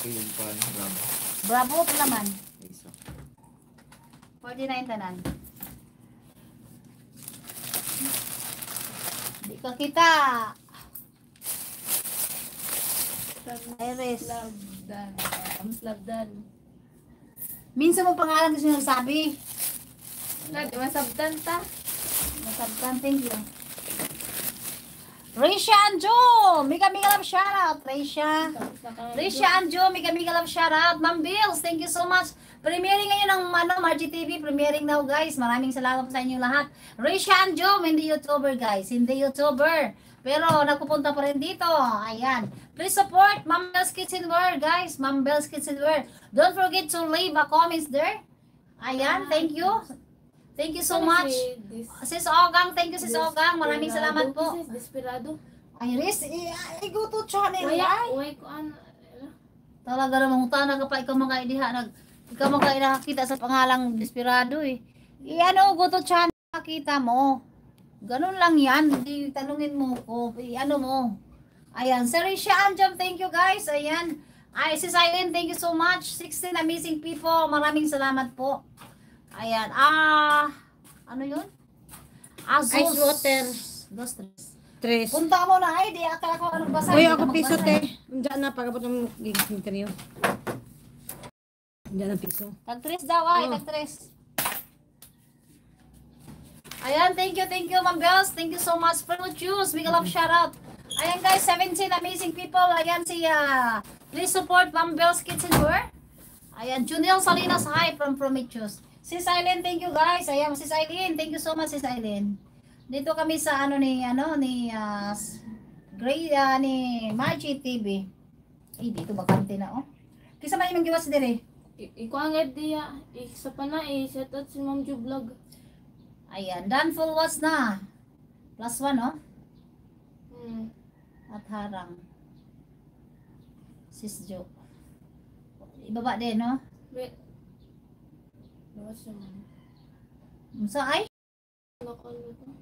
yung pan, bravo. Bravo pa naman. Isa. 49 tanan. Di ka kita. Iris. Slabdan. Ang slabdan. Minsan mo pangalan kasi nagsabi. Wala, di masabdan ta. Masabtan, thank you. Risha Anjo! Mega love shoutout, Risha. Risha Anjo, mega love shoutout. Ma'am Bills, thank you so much. Premiering ngayon ng Margie TV. Premiering now, guys. Maraming salamat sa inyo lahat. Risha Anjo, hindi YouTuber, guys. Hindi YouTuber. Pero nagpupunta pa rin dito. Ayan. Please support Ma'am Bell's Kitchenware, guys. Ma'am Bell's Kitchenware. Don't forget to leave a comments there. Ayan, thank you. Thank you so much. Sis Ogang, thank you Sis Ogang. Maraming salamat po. Desperado. Iris, go to channel. Uy, ko ano. Talaga namang utana ka pa. Ikaw mga nakakita sa pangalang Desperado eh. Go to channel. Nakita mo. Ganun lang yan. Hindi tanungin mo ko. Mo. Ayan. Sarisha Anjam, thank you guys. Ayan. Sis Eileen, thank you so much. 16 amazing people. Maraming salamat po. Ayan. Ano yun? Ice water. Dos, Tres. punta mo na. Ay, di akala ko ano basa. Uy, ako piso, te. Diyan na, pagkabot ng interview. Diyan na piso. Tag-tres daw ay, tag-tres. Ayan, thank you, Ma'am Bells. Thank you so much for the juice. Big love shout out. Ayan guys, 17 amazing people. Ayan please support Ma'am Bells Kitchenware. Ayan, Junel Salinas, hi from Prometheus. Sis Eileen, thank you guys. Ayan, Sis Eileen, thank you so much Sis Eileen. Dito kami sa ni Margie TV. Dito bakante na oh. Kisa man yung giwas dire. Iko ang idea. Isa pa na set out si Ma'am Ju Vlog. Ayan, done full watch na. +1 oh. At harang. Sis Jo. Ibaba din no. Wait. Bawas naman. Sa ay? Nakalo ko.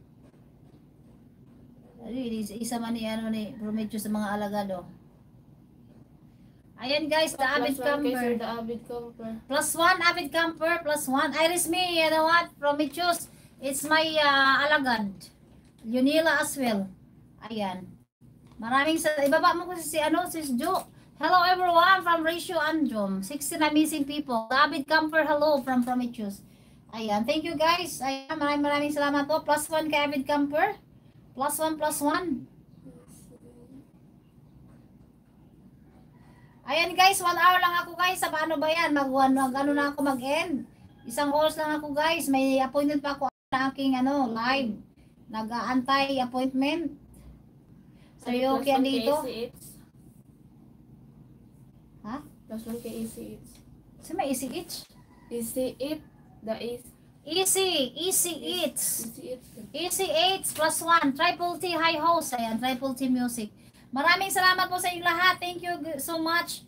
Isa man ni Prometheus sa mga alagado. Ayan guys, the Avid Camper. The Avid Camper. +1 Avid Camper, +1. Iris me, you know what? Prometheus. It's my alagad. Yunila as well. Ayan. Maraming ibaba mo kasi si Jo. Hello everyone from Ratio Anjom. 16 amazing people. The Avid Camper, hello from Prometheus. Ayan, thank you guys. Ayan, maraming salamat po. +1 kay Avid Camper. +1. Ayan guys, 1 hour lang ako guys. Sa paano ba yan? Ano na ako mag-end? Isang oras lang ako guys. May appointment pa ako na aking live. Nag-aantay appointment. So you okay dito? Ha? +1 kay ECH. Saan may ECH? ECH. The is. ECH. ECH +1. Triple T High Host. Ayan, Triple T Music. Maraming salamat po sa inyo lahat. Thank you so much.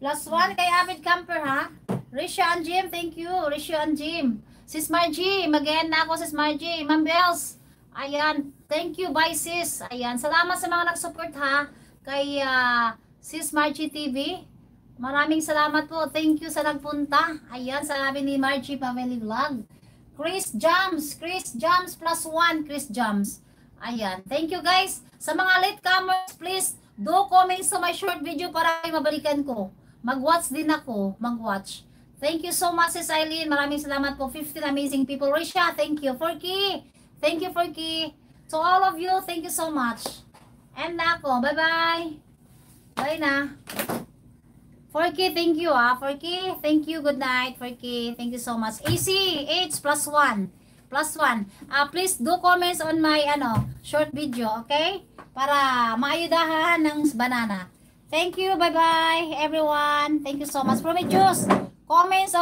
+1 kay Avid Camper ha. Risha and Jim, thank you. Risha and Jim. Sis Margie, mag-end na ako Sis Margie. Ma'am Bells, ayan. Thank you, bye sis. Ayan, salamat sa mga nag-support ha. Kay Sis Margie TV. Maraming salamat po. Thank you sa nagpunta. Ayan, sabi ni Margie Family Vlog. Chris Jams +1. Chris Jams. Ayan, thank you guys. Sa mga latecomers, please do comments sa my short video para mabalikan ko. Mag-watch din ako. Mag-watch. Thank you so much, Sis Eileen. Maraming salamat po. 15 amazing people. Risha, thank you. Forky, thank you, Forky. So all of you, thank you so much. And na ako. Bye-bye. Bye na. Forky, thank you Forky, thank you. Good night, Forky. Thank you so much. ACH +1. Please do comments on my short video, okay? Para maayudahan ng banana. Thank you. Bye-bye, everyone. Thank you so much. Prometheus, comments